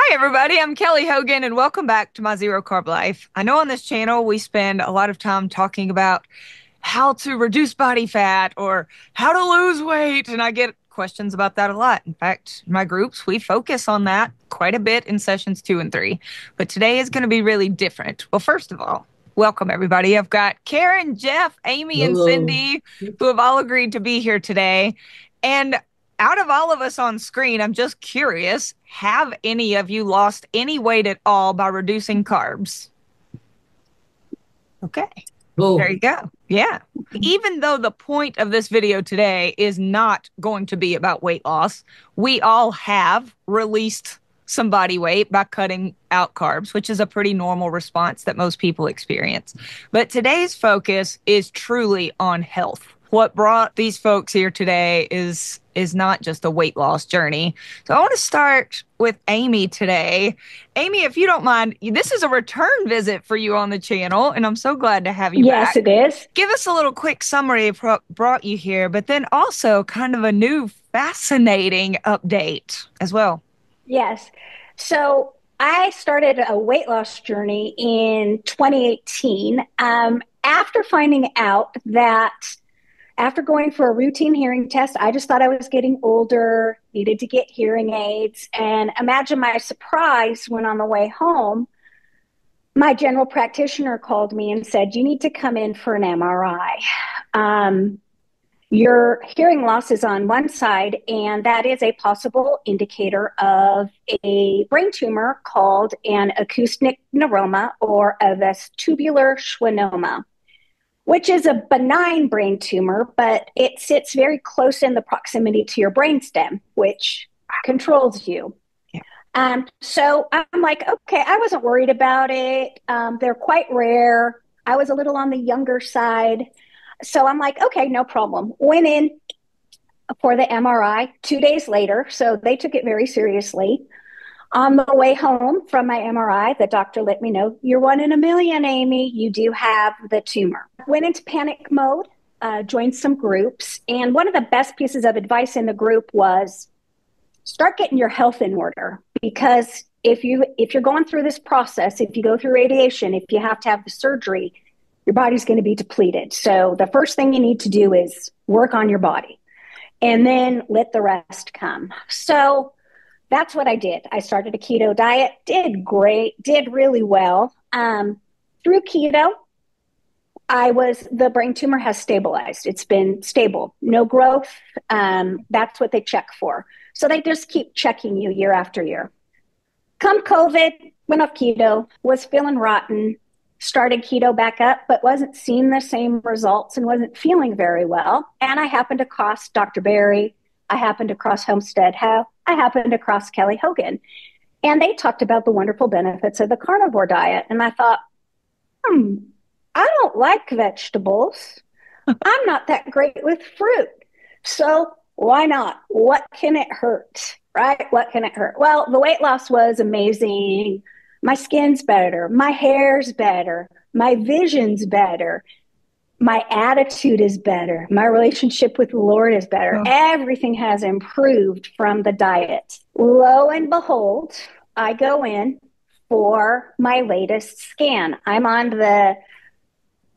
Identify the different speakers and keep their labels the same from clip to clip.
Speaker 1: Hi, everybody. I'm Kelly Hogan, and welcome back to my Zero Carb Life. I know on this channel we spend a lot of time talking about how to reduce body fat or how to lose weight, and I get questions about that a lot. In fact, in my groups, we focus on that quite a bit in sessions 2 and 3. But today is going to be really different. Well, first of all, welcome, everybody. I've got Karen, Jeff, Amy, and
Speaker 2: Hello.
Speaker 1: Cindy who have all agreed to be here today. And out of all of us on screen, I'm just curious, have any of you lost any weight at all by reducing carbs? Okay, there
Speaker 2: Oh,
Speaker 1: you go. Yeah. Even though the point of this video today is not going to be about weight loss, we all have released some body weight by cutting out carbs, which is a pretty normal response that most people experience. But today's focus is truly on health. What brought these folks here today is not just a weight loss journey. So I want to start with Amy today. Amy, if you don't mind, this is a return visit for you on the channel, and I'm so glad to have you
Speaker 3: Yes,
Speaker 1: back.
Speaker 3: it is.
Speaker 1: Give us a little quick summary of what brought you here, but then also kind of a new fascinating update as well.
Speaker 3: Yes. So I started a weight loss journey in 2018 after finding out that after going for a routine hearing test, I just thought I was getting older, needed to get hearing aids. And imagine my surprise when on the way home, my general practitioner called me and said, "You need to come in for an MRI. Your hearing loss is on one side, and that is a possible indicator of a brain tumor called an acoustic neuroma or a vestibular schwannoma, which is a benign brain tumor, but it sits very close in the proximity to your brainstem, which controls you."
Speaker 1: Yeah.
Speaker 3: So I'm like, okay, I wasn't worried about it. They're quite rare. I was a little on the younger side. So I'm like, okay, no problem. Went in for the MRI 2 days later. So they took it very seriously. On the way home from my MRI, the doctor let me know, "You're one in a million, Amy. You do have the tumor." Went into panic mode, joined some groups. And one of the best pieces of advice in the group was start getting your health in order, because if you're going through this process, if you go through radiation, if you have to have the surgery, your body's going to be depleted. So the first thing you need to do is work on your body and then let the rest come. So that's what I did. I started a keto diet, did great, did really well. Through keto, the brain tumor has stabilized. It's been stable, no growth. That's what they check for. So they just keep checking you year after year. Come COVID, went off keto, was feeling rotten, started keto back up, but wasn't seeing the same results and wasn't feeling very well. And I happened to cross Dr. Berry. I happened to cross Homestead Health. I happened to cross Kelly Hogan. And they talked about the wonderful benefits of the carnivore diet. And I thought, I don't like vegetables. I'm not that great with fruit. So why not? What can it hurt? Right? What can it hurt? Well, the weight loss was amazing. My skin's better. My hair's better. My vision's better. My attitude is better. My relationship with the Lord is better.
Speaker 1: Oh,
Speaker 3: Everything has improved from the diet. Lo and behold, I go in for my latest scan. I'm on the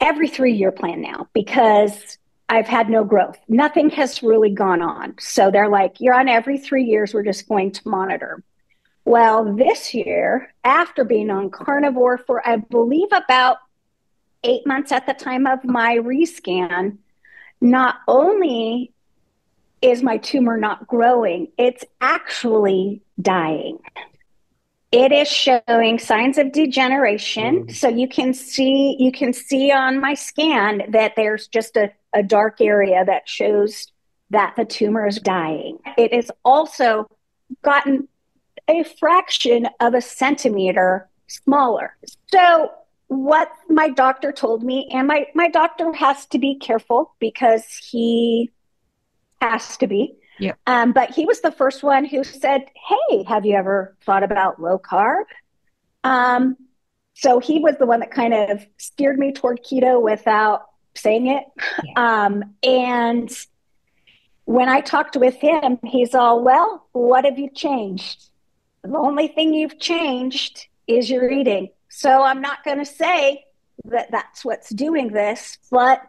Speaker 3: every 3 year plan now because I've had no growth. Nothing has really gone on. So they're like, "You're on every 3 years. We're just going to monitor." Well, this year, after being on carnivore for, I believe, about 8 months at the time of my rescan, not only is my tumor not growing, it's actually dying. It is showing signs of degeneration. So you can see on my scan that there's just a dark area that shows that the tumor is dying. It has also gotten a fraction of a centimeter smaller. So what my doctor told me, and my doctor has to be careful because he has to be.
Speaker 1: yeah.
Speaker 3: But he was the first one who said, "Hey, have you ever thought about low carb?" Um, so he was the one that kind of steered me toward keto without saying it.
Speaker 1: Yeah.
Speaker 3: And when I talked with him, he's all, "Well, what have you changed?" The only thing you've changed is your eating. So I'm not going to say that that's what's doing this, but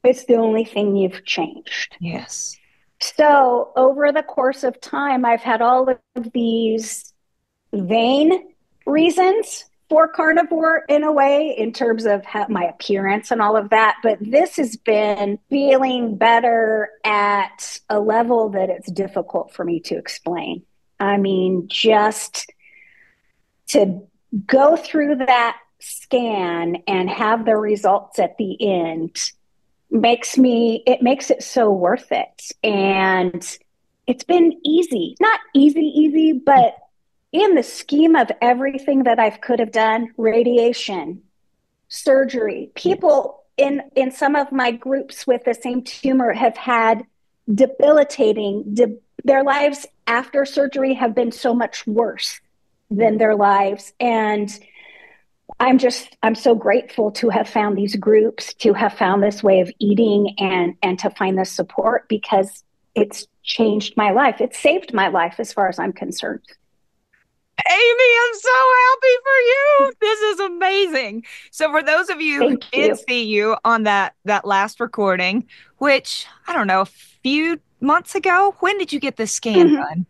Speaker 3: it's the only thing you've changed.
Speaker 1: Yes.
Speaker 3: So over the course of time, I've had all of these vain reasons for carnivore in a way, in terms of my appearance and all of that. But this has been feeling better at a level that it's difficult for me to explain. I mean, just to go through that scan and have the results at the end makes it so worth it. And it's been easy, not easy, but in the scheme of everything that I could have done, radiation, surgery, people in some of my groups with the same tumor have had their lives after surgery have been so much worse than their lives. And I'm so grateful to have found these groups, to have found this way of eating, and to find this support, because it's changed my life. It saved my life as far as I'm concerned.
Speaker 1: Amy, I'm so happy for you. This is amazing. So for those of you who
Speaker 3: Thank
Speaker 1: did
Speaker 3: you.
Speaker 1: see you on that last recording, which I don't know, a few months ago, when did you get the scan
Speaker 3: Mm-hmm.
Speaker 1: done?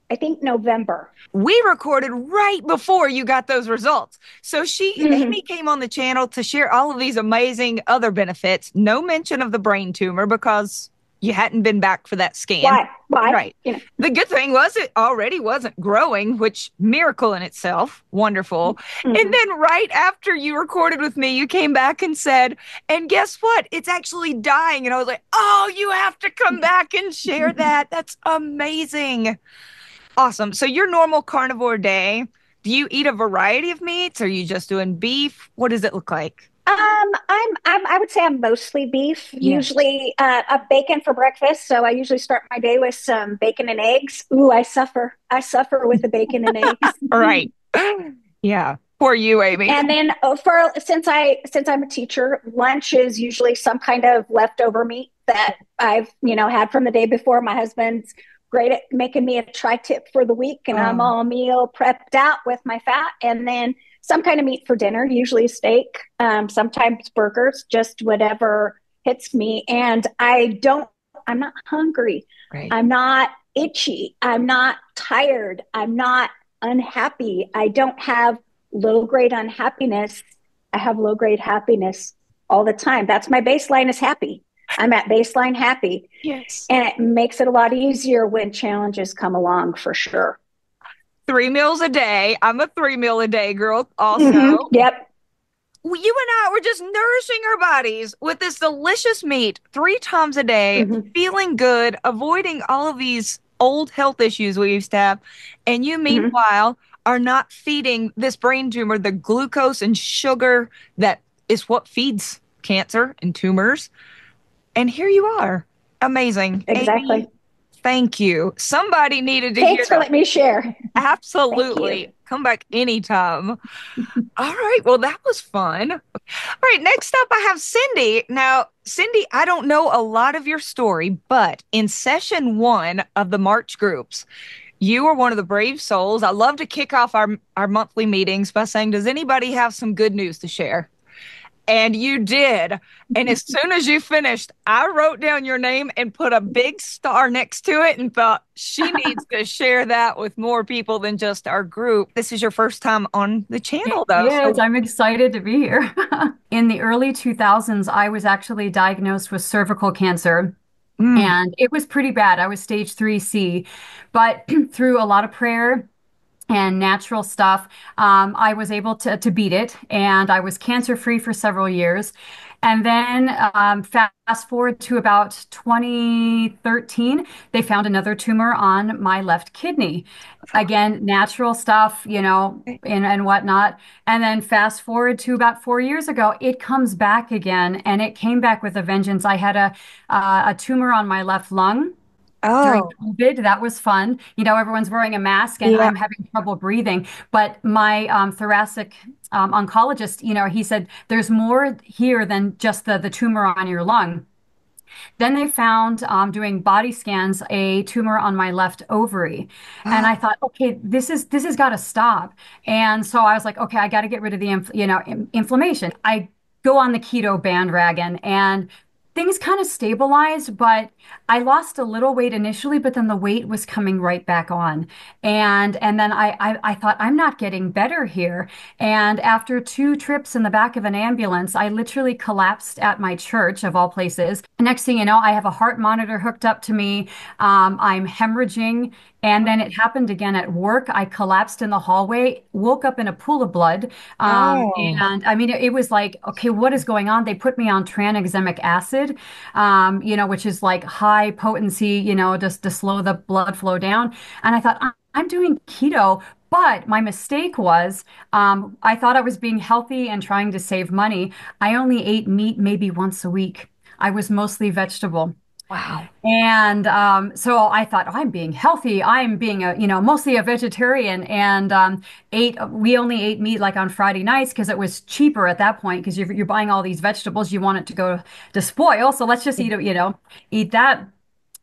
Speaker 3: I think November.
Speaker 1: We recorded right before you got those results. So
Speaker 3: Mm-hmm.
Speaker 1: Amy came on the channel to share all of these amazing other benefits. No mention of the brain tumor because you hadn't been back for that scan.
Speaker 3: Why? Why?
Speaker 1: Right. The good thing was it already wasn't growing, which miracle in itself. Wonderful. And
Speaker 3: Mm-hmm.
Speaker 1: then right after you recorded with me, you came back and said, and guess what? It's actually dying. And I was like, oh, you have to come back and share that. That's amazing. Awesome. So your normal carnivore day, do you eat a variety of meats? Are you just doing beef? What does it look like?
Speaker 3: I would say I'm mostly beef.
Speaker 1: Yes.
Speaker 3: Usually, a bacon for breakfast. So I usually start my day with some bacon and eggs. Ooh, I suffer. I suffer with the bacon and eggs.
Speaker 1: All right. Yeah. For you, Amy.
Speaker 3: And then for since I'm a teacher, lunch is usually some kind of leftover meat that I've had from the day before. My husband's great at making me a tri-tip for the week, and I'm
Speaker 1: Oh,
Speaker 3: all meal prepped out with my fat, and then some kind of meat for dinner, usually steak, sometimes burgers, just whatever hits me. And I'm not hungry.
Speaker 1: right.
Speaker 3: I'm not itchy. I'm not tired. I'm not unhappy. I don't have low grade unhappiness. I have low grade happiness all the time. That's my baseline is happy. I'm at baseline happy.
Speaker 1: Yes.
Speaker 3: And it makes it a lot easier when challenges come along, for sure.
Speaker 1: 3 meals a day. I'm a 3 meal a day girl also.
Speaker 3: Mm-hmm. Yep.
Speaker 1: You and I were just nourishing our bodies with this delicious meat 3 times a day,
Speaker 3: Mm-hmm.
Speaker 1: feeling good, avoiding all of these old health issues we used to have. And you,
Speaker 3: Mm-hmm.
Speaker 1: meanwhile, are not feeding this brain tumor the glucose and sugar that is what feeds cancer and tumors. And here you are. Amazing. Amy,
Speaker 3: Exactly.
Speaker 1: thank you. Somebody needed to hear
Speaker 3: Thanks for
Speaker 1: that.
Speaker 3: letting me share. Thank you.
Speaker 1: Absolutely. Come back anytime. All right. Well, that was fun. All right. Next up, I have Cindy. Now, Cindy, I don't know a lot of your story, but in session one of the March groups, you are one of the brave souls. I love to kick off our monthly meetings by saying, does anybody have some good news to share? And you did. And as soon as you finished, I wrote down your name and put a big star next to it and thought, she needs to share that with more people than just our group. This is your first time on the
Speaker 2: It
Speaker 1: channel, though.
Speaker 2: is.
Speaker 1: So,
Speaker 2: I'm excited to be here. In the early 2000s, I was actually diagnosed with cervical cancer,
Speaker 1: mm,
Speaker 2: and it was pretty bad. I was stage 3C, but through a lot of prayer and natural stuff, I was able to beat it, and I was cancer free for several years. And then fast forward to about 2013, they found another tumor on my left kidney. Again, natural stuff, and whatnot. And then fast forward to about 4 years ago, it comes back again, and it came back with a vengeance. I had a tumor on my left lung during
Speaker 1: oh,
Speaker 2: COVID. That was fun. Everyone's wearing a mask and
Speaker 1: yeah.
Speaker 2: I'm having trouble breathing. But my thoracic oncologist, he said, there's more here than just the tumor on your lung. Then they found, doing body scans, a tumor on my left ovary, and I thought, okay, this has got to stop. And so I was like, okay, I got to get rid of the inflammation. I go on the keto bandwagon, and things kind of stabilized, but I lost a little weight initially, but then the weight was coming right back on. And then I thought, I'm not getting better here. And after two trips in the back of an ambulance, I literally collapsed at my church, of all places. Next thing you know, I have a heart monitor hooked up to me. I'm hemorrhaging. And then it happened again at work. I collapsed in the hallway, woke up in a pool of blood.
Speaker 1: Oh,
Speaker 2: And I mean, it was like, okay, what is going on? They put me on tranexamic acid, which is like high potency, just to slow the blood flow down. And I thought, I'm doing keto. But my mistake was, I thought I was being healthy and trying to save money. I only ate meat maybe once a week. I was mostly vegetable.
Speaker 1: wow.
Speaker 2: And so I thought, oh, I'm being healthy. I'm being mostly a vegetarian, and we only ate meat like on Friday nights because it was cheaper at that point because you're buying all these vegetables. You want it to go to spoil. So let's just eat that.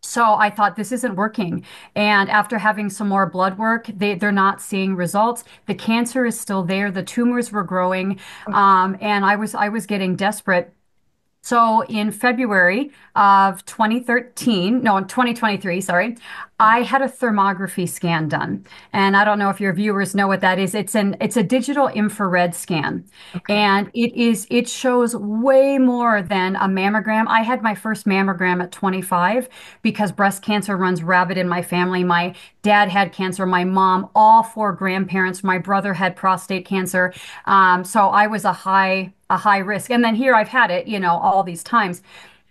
Speaker 2: So I thought this isn't working. And after having some more blood work, they're not seeing results. The cancer is still there. The tumors were growing. And I was getting desperate. So in February of 2013, no, in 2023, sorry, I had a thermography scan done. And I don't know if your viewers know what that is. It's a digital infrared scan.
Speaker 1: Okay.
Speaker 2: And it shows way more than a mammogram. I had my first mammogram at 25 because breast cancer runs rabid in my family. My dad had cancer, my mom, all four grandparents, my brother had prostate cancer. So I was a high risk. And then here I've had it, all these times.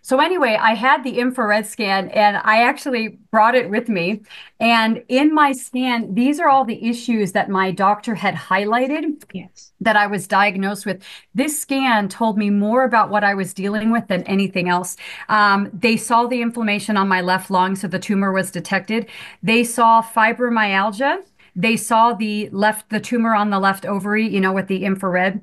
Speaker 2: So anyway, I had the infrared scan and I actually brought it with me. And in my scan, these are all the issues that my doctor had highlighted
Speaker 1: Yes.
Speaker 2: that I was diagnosed with. This scan told me more about what I was dealing with than anything else. They saw the inflammation on my left lung, so the tumor was detected. They saw fibromyalgia. They saw the tumor on the left ovary, with the infrared.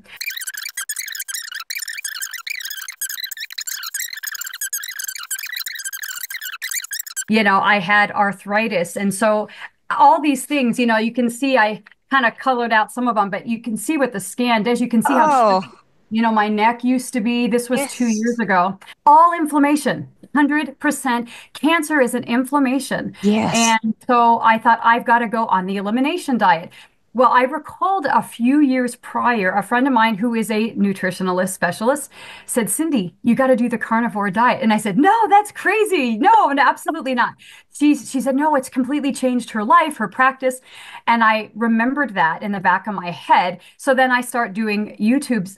Speaker 2: I had arthritis. And so all these things, you can see I kind of colored out some of them, but you can see what the scan does. You can see how
Speaker 1: Oh,
Speaker 2: straight, my neck used to be. This was 2 years
Speaker 1: yes.
Speaker 2: ago. All inflammation, 100%. Cancer is an inflammation.
Speaker 1: Yes.
Speaker 2: And so I thought I've got to go on the elimination diet. Well, I recalled a few years prior, a friend of mine who is a nutritionalist specialist said, Cindy, you got to do the carnivore diet. And I said, no, that's crazy. No, absolutely not. She said, no, it's completely changed her life, her practice. And I remembered that in the back of my head. So then I start doing YouTube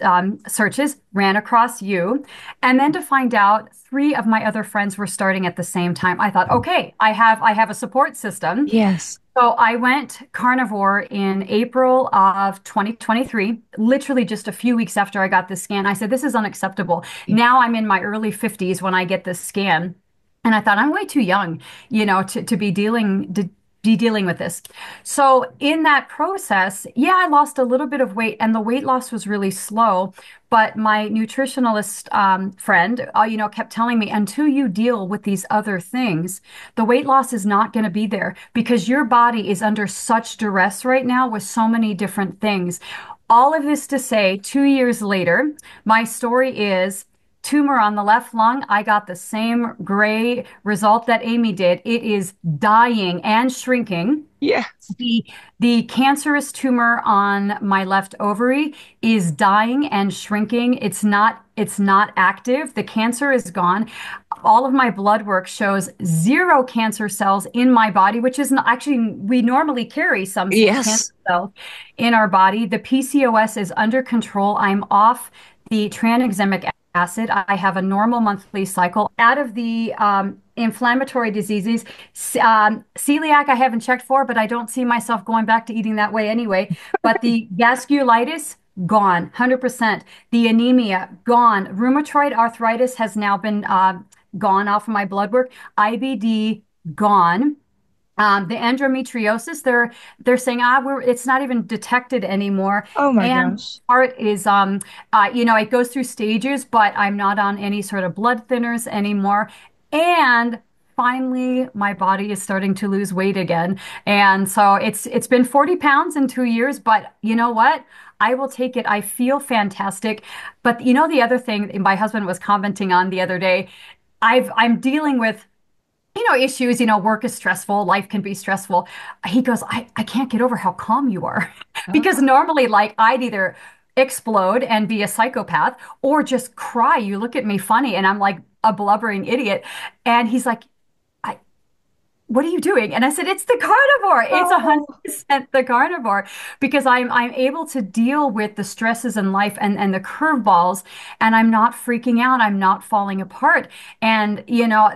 Speaker 2: searches, ran across you. And then to find out three of my other friends were starting at the same time, I thought, okay, I have a support system.
Speaker 1: Yes.
Speaker 2: So I went carnivore in April of 2023, literally just a few weeks after I got this scan. I said, this is unacceptable. Now I'm in my early 50s when I get this scan. And I thought I'm way too young, to be dealing with this. So in that process, yeah, I lost a little bit of weight and the weight loss was really slow. But my nutritionalist friend, kept telling me until you deal with these other things, the weight loss is not going to be there because your body is under such duress right now with so many different things. All of this to say, 2 years later, my story is tumor on the left lung. I got the same gray result that Amy did. It is dying and shrinking.
Speaker 1: Yes.
Speaker 2: The cancerous tumor on my left ovary is dying and shrinking. It's not active. The cancer is gone. All of my blood work shows zero cancer cells in my body, which is not, actually we normally carry some cancer
Speaker 1: Yes.
Speaker 2: cells in our body. The PCOS is under control. I'm off the tranexamic acid. I have a normal monthly cycle. Out of the inflammatory diseases, celiac I haven't checked for, but I don't see myself going back to eating that way anyway. But the vasculitis, gone, 100%. The anemia, gone. Rheumatoid arthritis has now been gone off of my blood work. IBD, gone. The endometriosis, they're saying it's not even detected anymore.
Speaker 1: Oh my
Speaker 2: And
Speaker 1: gosh.
Speaker 2: part is it goes through stages, but I'm not on any sort of blood thinners anymore. And finally, my body is starting to lose weight again. And so it's been 40 pounds in 2 years, but you know what? I will take it. I feel fantastic. But you know, the other thing my husband was commenting on the other day, I'm dealing with issues, work is stressful, life can be stressful. He goes, I can't get over how calm you are. Because
Speaker 1: Oh.
Speaker 2: normally, like, I'd either explode and be a psychopath or just cry. You look at me funny and I'm like a blubbering idiot. And he's like, what are you doing? And I said, it's the carnivore. It's a hundred
Speaker 1: Oh.
Speaker 2: percent the carnivore because I'm able to deal with the stresses in life and the curveballs, and I'm not freaking out. I'm not falling apart. And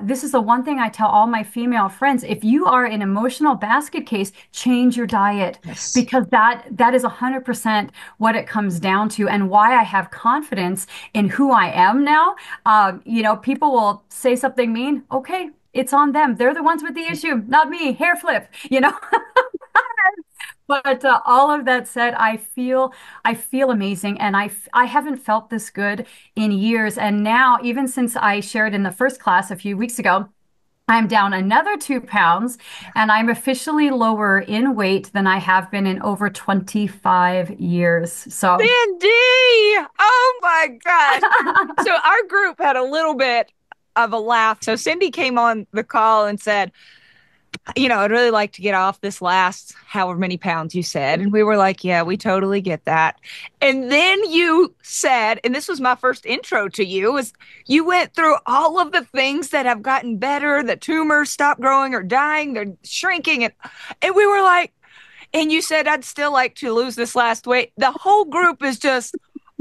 Speaker 2: this is the one thing I tell all my female friends: if you are an emotional basket case, change your diet
Speaker 1: Yes.
Speaker 2: because that is 100% what it comes down to, and why I have confidence in who I am now. People will say something mean. Okay, it's on them. They're the ones with the issue, not me. Hair flip. But all of that said, I feel amazing, and I haven't felt this good in years. And now, even since I shared in the first class a few weeks ago, I'm down another 2 pounds, and I'm officially lower in weight than I have been in over 25 years. So,
Speaker 1: Cindy! Oh my gosh. So our group had a little bit of a laugh. So Cindy came on the call and said, I'd really like to get off this last however many pounds you said. And we were like, yeah, we totally get that. And then you said, and this was my first intro to you, is you went through all of the things that have gotten better, the tumors stopped growing or dying, they're shrinking. And we were like, and you said, I'd still like to lose this last weight. The whole group is just,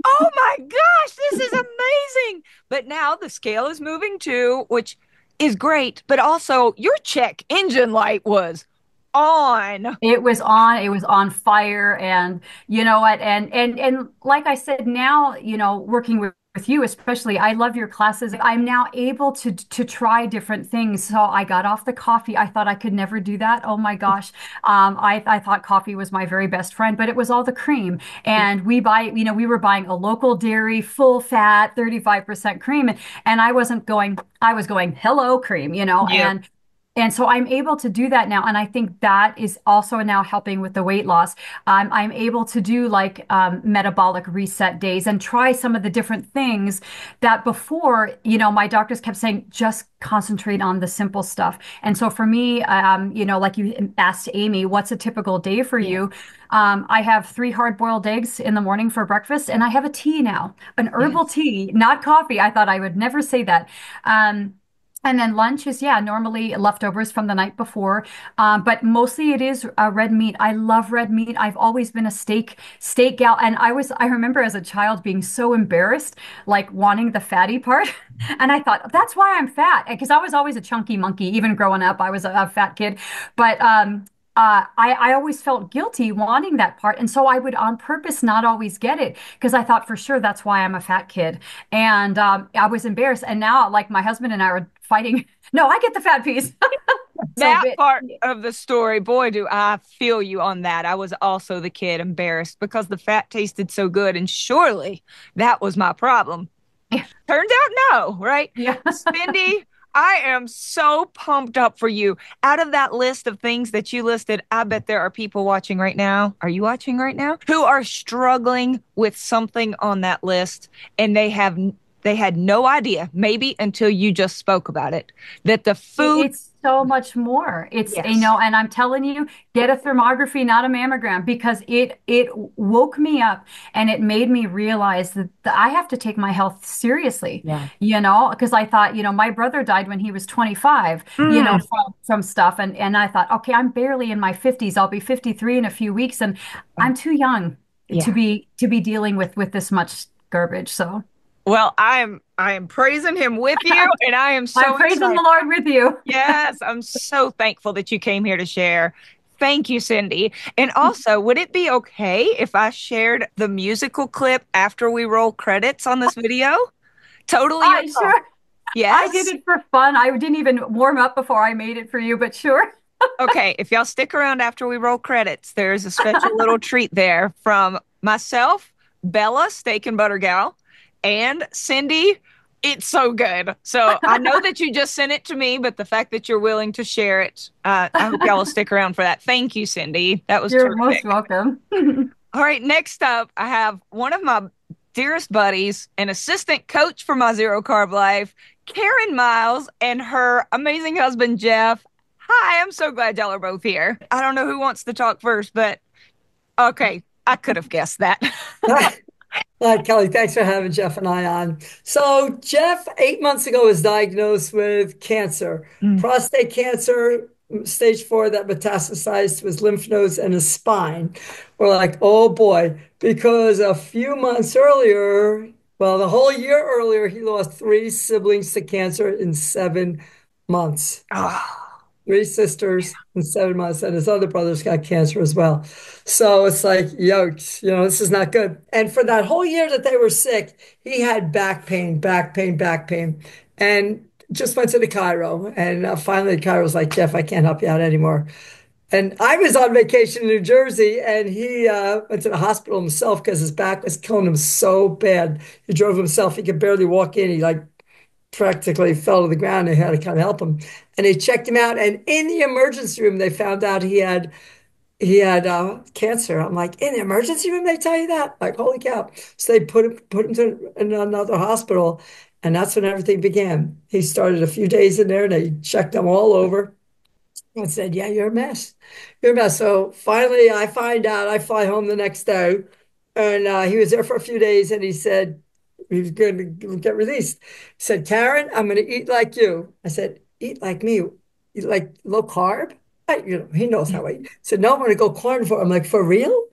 Speaker 1: oh my gosh, this is amazing. But now the scale is moving too, which is great. But also, your check engine light was on.
Speaker 2: it was on fire, and you know what, and like I said, now, working with you especially, I love your classes. I'm now able to try different things. So I got off the coffee. I thought I could never do that. Oh my gosh. I thought coffee was my very best friend, but it was all the cream. And we were buying a local dairy, full fat, 35% cream. And I was going, hello, cream,
Speaker 1: Yep.
Speaker 2: and so I'm able to do that now. And I think that is also now helping with the weight loss. I'm able to do like metabolic reset days and try some of the different things that before, my doctors kept saying, just concentrate on the simple stuff. And so for me, like you asked Amy, what's a typical day for
Speaker 1: Yeah.
Speaker 2: you? I have 3 hard-boiled eggs in the morning for breakfast, and I have a tea now, an herbal
Speaker 1: Yes.
Speaker 2: tea, not coffee. I thought I would never say that. And then lunch is, yeah, normally leftovers from the night before. But mostly it is red meat. I love red meat. I've always been a steak gal. And I remember as a child being so embarrassed, like wanting the fatty part. And I thought, that's why I'm fat. Because I was always a chunky monkey. Even growing up, I was a fat kid. But I always felt guilty wanting that part. And so I would on purpose not always get it because I thought for sure that's why I'm a fat kid. And I was embarrassed. And now, like, my husband and I are fighting. No, I get the fat piece. So,
Speaker 1: That part of the story, boy, do I feel you on that. I was also the kid embarrassed because the fat tasted so good, and surely that was my problem.
Speaker 2: yeah,
Speaker 1: Turns out no, right?
Speaker 2: yeah.
Speaker 1: Cindy, I am so pumped up for you. Out of that list of things that you listed, I bet there are people watching right now. Are you watching right now? Who are struggling with something on that list, and they had no idea, maybe until you just spoke about it, that the food,
Speaker 2: It's so much more.
Speaker 1: yes,
Speaker 2: And I'm telling you, get a thermography, not a mammogram, because it woke me up and it made me realize that I have to take my health seriously,
Speaker 1: yeah.
Speaker 2: because I thought, my brother died when he was 25,
Speaker 1: Mm,
Speaker 2: from stuff. And I thought, okay, I'm barely in my 50s. I'll be 53 in a few weeks, and I'm too young to
Speaker 1: yeah.
Speaker 2: be dealing with this much garbage. So
Speaker 1: Well, I am praising him with you, and I am
Speaker 2: I'm
Speaker 1: so
Speaker 2: praising the
Speaker 1: excited.
Speaker 2: Lord with you.
Speaker 1: Yes, I'm so thankful that you came here to share. Thank you, Cindy. And also, would it be okay if I shared the musical clip after we roll credits on this video? Totally your
Speaker 2: Sure.
Speaker 1: call.
Speaker 2: I did
Speaker 1: Yes?
Speaker 2: it for fun. I didn't even warm up before I made it for you, but sure.
Speaker 1: Okay, if y'all stick around after we roll credits, there's a special little treat there from myself, Bella, Steak and Butter Gal, and Cindy. It's so good. So I know that you just sent it to me, but the fact that you're willing to share it, I hope y'all will stick around for that. Thank you, Cindy. That was
Speaker 2: You're most
Speaker 1: terrific.
Speaker 2: welcome.
Speaker 1: All right, next up, I have one of my dearest buddies, an assistant coach for my Zero Carb Life, Karen Miles, and her amazing husband, Jeff. Hi, I'm so glad y'all are both here. I don't know who wants to talk first, but okay, I could have guessed that.
Speaker 4: Hi, Kelly. Thanks for having Jeff and I on. So, Jeff, 8 months ago, was diagnosed with cancer,
Speaker 1: Mm.
Speaker 4: prostate cancer, stage 4, that metastasized to his lymph nodes and his spine. We're like, oh boy, because a few months earlier, well, the whole year earlier, he lost three siblings to cancer in 7 months.
Speaker 1: Oh,
Speaker 4: Three sisters in 7 months, and his other brothers got cancer as well. So it's like, yokes, this is not good. And for that whole year that they were sick, he had back pain, back pain, back pain, and just went to the Cairo. And finally, the Cairo was like, Jeff, I can't help you out anymore. And I was on vacation in New Jersey, and he went to the hospital himself because his back was killing him so bad. He drove himself; he could barely walk in. He like practically fell to the ground. They had to kind of help him, and they checked him out. And in the emergency room, they found out he had cancer. I'm like, in the emergency room, they tell you that? Like, holy cow! So they put him to in another hospital, and that's when everything began. He started a few days in there, and they checked him all over. I said, yeah, you're a mess. You're a mess. So finally, I find out. I fly home the next day, and he was there for a few days, and he said he was going to get released. He said, Karen, I'm going to eat like you. I said, eat like me? Eat like low carb? He knows how I eat. He said, no, I'm going to go carnivore. I'm like, for real?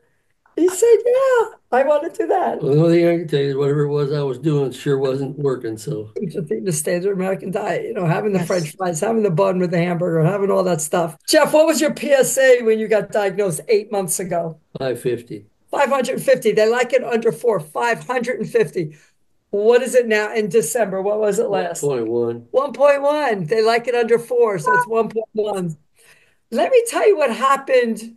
Speaker 4: He said, yeah, I want to do that.
Speaker 5: Well, the only thing I can tell you is whatever it was I was doing sure wasn't working. So
Speaker 4: Just eating the standard American diet, having the
Speaker 1: yes.
Speaker 4: French fries, having the bun with the hamburger, having all that stuff. Jeff, what was your PSA when you got diagnosed 8 months ago?
Speaker 5: 550.
Speaker 4: 550. They like it under four, 550. What is it now in December? What was it last?
Speaker 5: 1.1.
Speaker 4: 1.1. They like it under four, so it's 1.1. Let me tell you what happened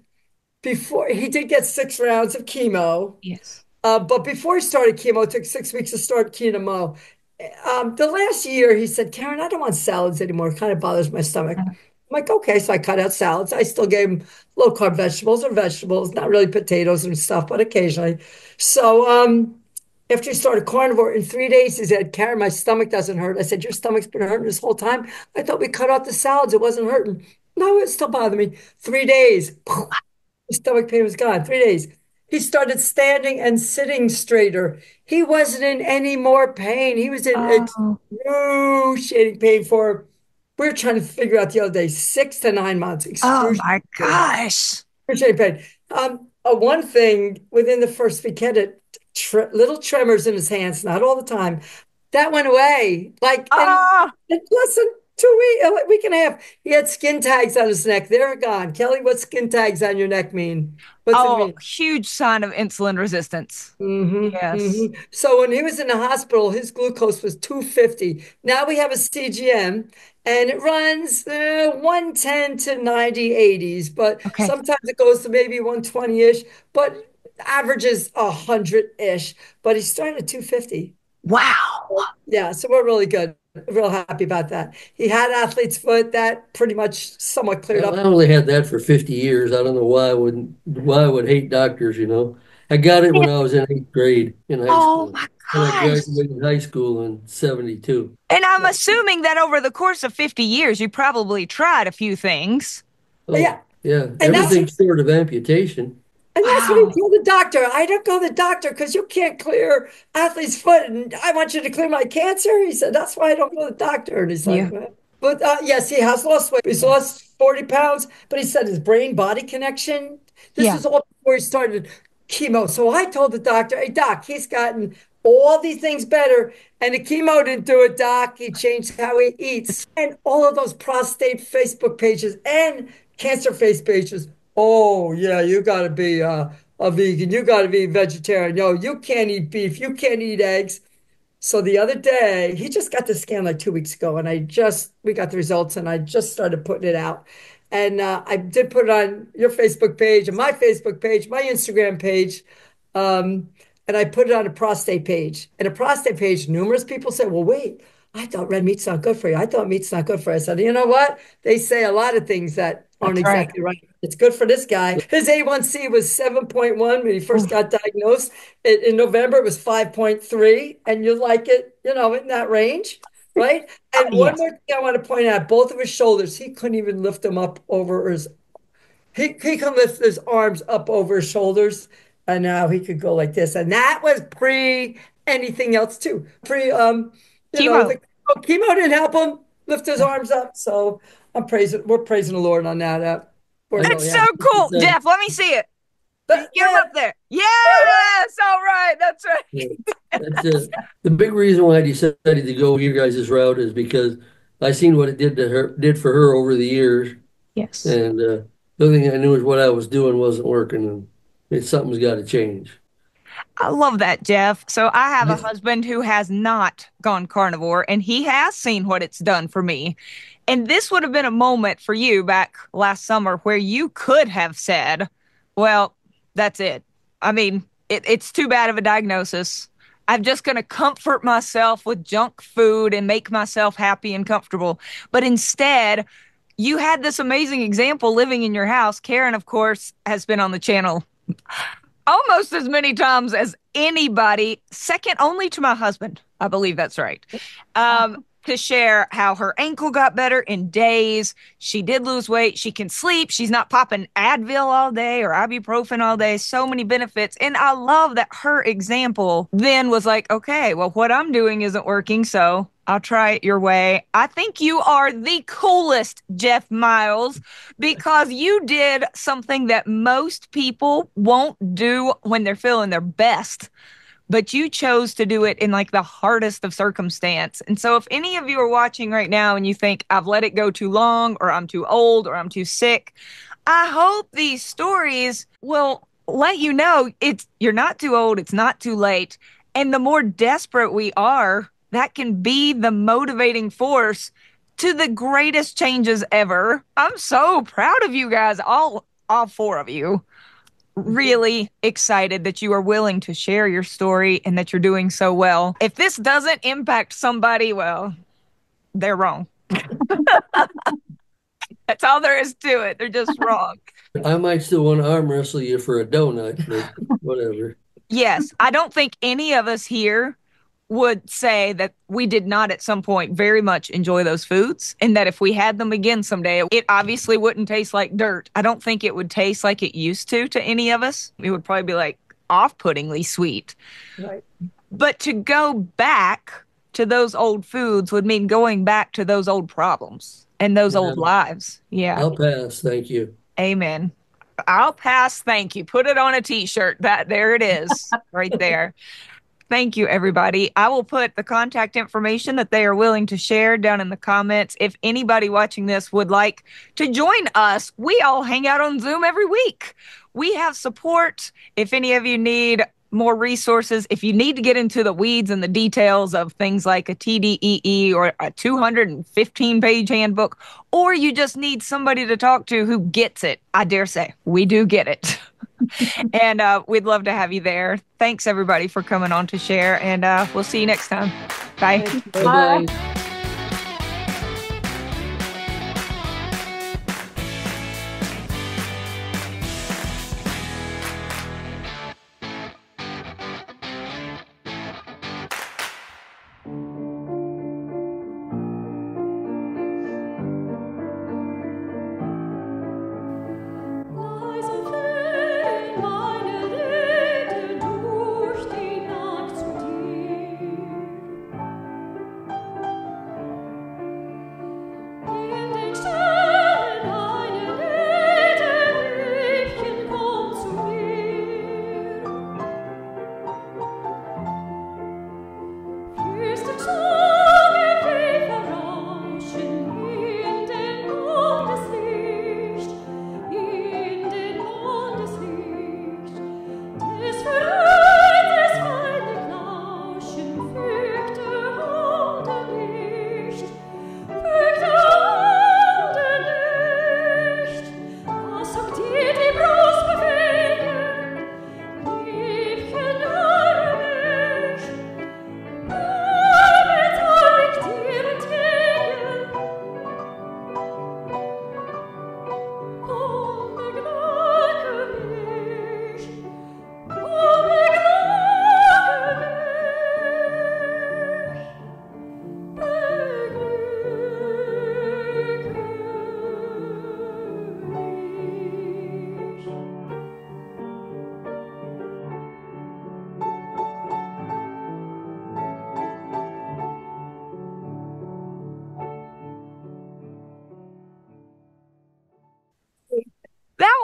Speaker 4: before. He did get 6 rounds of chemo.
Speaker 1: Yes.
Speaker 4: But before he started chemo, it took 6 weeks to start chemo. The last year, he said, Karen, I don't want salads anymore. It kind of bothers my stomach. I'm like, okay. So I cut out salads. I still gave him low carb vegetables or vegetables, not really potatoes and stuff, but occasionally. So after he started carnivore, in 3 days, he said, Karen, my stomach doesn't hurt. I said, your stomach's been hurting this whole time. I thought we cut out the salads. It wasn't hurting. No, it still bothered me. 3 days, his stomach pain was gone. 3 days. He started standing and sitting straighter. He wasn't in any more pain. He was in
Speaker 1: Oh,
Speaker 4: excruciating pain for, we were trying to figure out the other day, 6 to 9 months.
Speaker 1: oh my
Speaker 4: Excruciating
Speaker 1: gosh.
Speaker 4: pain. One thing within the first week, he had little tremors in his hands, not all the time. That went away. Like, and
Speaker 1: Oh,
Speaker 4: in less than 2 weeks, a week and a half, he had skin tags on his neck. They're gone. Kelly, what skin tags on your neck mean? What's it
Speaker 1: oh,
Speaker 4: mean?
Speaker 1: huge sign of insulin resistance. Yes.
Speaker 4: So when he was in the hospital, his glucose was 250. Now we have a CGM, and it runs 110 to 90 80s, but
Speaker 1: Okay.
Speaker 4: sometimes it goes to maybe 120-ish, but averages 100-ish. But he's starting at 250.
Speaker 1: Wow.
Speaker 4: Yeah, so we're really good. Real happy about that. He had athlete's foot that pretty much somewhat cleared
Speaker 5: Well,
Speaker 4: up.
Speaker 5: I only had that for 50 years. I don't know why I would hate doctors. I got it when I was in 8th grade in high
Speaker 1: Oh
Speaker 5: school.
Speaker 1: my
Speaker 5: And I
Speaker 1: gosh.
Speaker 5: graduated high school in 72.
Speaker 1: And I'm
Speaker 4: Yeah.
Speaker 1: assuming that over the course of 50 years, you probably tried a few things.
Speaker 5: Oh,
Speaker 4: Yeah.
Speaker 5: yeah.
Speaker 4: And that's
Speaker 5: Everything short of amputation.
Speaker 4: And that's what he
Speaker 1: Wow.
Speaker 4: told the doctor. I don't go to the doctor because you can't clear athlete's foot, and I want you to clear my cancer. He said, that's why I don't go to the doctor. And he's like,
Speaker 1: Yeah.
Speaker 4: "Well," but yes, he has lost weight. He's lost 40 pounds, but he said his brain body connection. This
Speaker 1: Yeah.
Speaker 4: was all before he started chemo. So I told the doctor, hey, doc, he's gotten all these things better, and the chemo didn't do it, doc. He changed how he eats. And all of those prostate Facebook pages and cancer face pages. Oh, yeah, you got to be a vegan. You got to be vegetarian. No, you can't eat beef. You can't eat eggs. So the other day, he just got the scan like 2 weeks ago, and we got the results, and I just started putting it out. And I did put it on your Facebook page and my Facebook page, my Instagram page. And I put it on a prostate page. And a prostate page, numerous people say, well, wait, I thought red meat's not good for you. I thought meat's not good for you. I said, you know what? They say a lot of things that aren't
Speaker 1: That's right.
Speaker 4: exactly right. It's good for this guy. His A1C was 7.1 when he first got diagnosed. In November, it was 5.3. And you like it, in that range, right? And one
Speaker 1: Yes.
Speaker 4: more thing I want to point out, both of his shoulders, he couldn't even lift them up over his he could lift his arms up over his shoulders, and now he could go like this. And that was pre anything else too.
Speaker 1: Chemo.
Speaker 4: The chemo didn't help him lift his arms up. So we're praising the Lord on that. We're
Speaker 5: I,
Speaker 1: That's
Speaker 4: really
Speaker 1: so
Speaker 4: happy.
Speaker 1: cool. Jeff, let me see it. Get him up there. Yes. All right. That's right.
Speaker 5: that's the big reason why I decided to go your guys' route is because I seen what it did for her over the years,
Speaker 1: Yes.
Speaker 5: and the only thing I knew is what I was doing wasn't working, and something's got to change.
Speaker 1: I love that, Jeff. So I have a
Speaker 5: Yes.
Speaker 1: husband who has not gone carnivore, and he has seen what it's done for me. And this would have been a moment for you back last summer where you could have said, well, that's it. I mean, it's too bad of a diagnosis. I'm just going to comfort myself with junk food and make myself happy and comfortable. But instead, you had this amazing example living in your house. Karen, of course, has been on the channel almost as many times as anybody, second only to my husband. I believe that's right. To share how her ankle got better in days. She did lose weight. She can sleep. She's not popping Advil all day or ibuprofen all day. So many benefits. And I love that her example then was like, okay, well, what I'm doing isn't working. So I'll try it your way. I think you are the coolest, Jeff Miles, because you did something that most people won't do when they're feeling their best, but you chose to do it in like the hardest of circumstance. And so if any of you are watching right now and you think I've let it go too long or I'm too old or I'm too sick, I hope these stories will let you know you're not too old, it's not too late. And the more desperate we are, that can be the motivating force to the greatest changes ever. I'm so proud of you guys, all four of you. Really excited that you are willing to share your story and that you're doing so well. If this doesn't impact somebody, well, they're wrong. That's all there is to it. They're just wrong.
Speaker 5: I might still want to arm wrestle you for a donut, but whatever.
Speaker 1: Yes, I don't think any of us here would say that we did not at some point very much enjoy those foods and that if we had them again someday, it obviously wouldn't taste like dirt. I don't think it would taste like it used to any of us. It would probably be like off-puttingly sweet.
Speaker 4: Right.
Speaker 1: But to go back to those old foods would mean going back to those old problems and those
Speaker 5: Yeah,
Speaker 1: old lives. Yeah.
Speaker 5: I'll pass. Thank you.
Speaker 1: Amen. I'll pass. Thank you. Put it on a t-shirt. There it is right there. Thank you, everybody. I will put the contact information that they are willing to share down in the comments. If anybody watching this would like to join us, we all hang out on Zoom every week. We have support. If any of you need more resources, if you need to get into the weeds and the details of things like a TDEE or a 215-page handbook, or you just need somebody to talk to who gets it, I dare say, we do get it. And we'd love to have you there. Thanks, everybody, for coming on to share. And we'll see you next time. Bye.
Speaker 5: Bye-bye.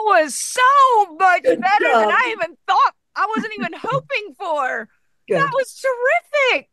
Speaker 1: was so much
Speaker 4: Good
Speaker 1: better than
Speaker 4: job.
Speaker 1: I even thought. I wasn't even hoping for. That
Speaker 4: Good.
Speaker 1: was terrific.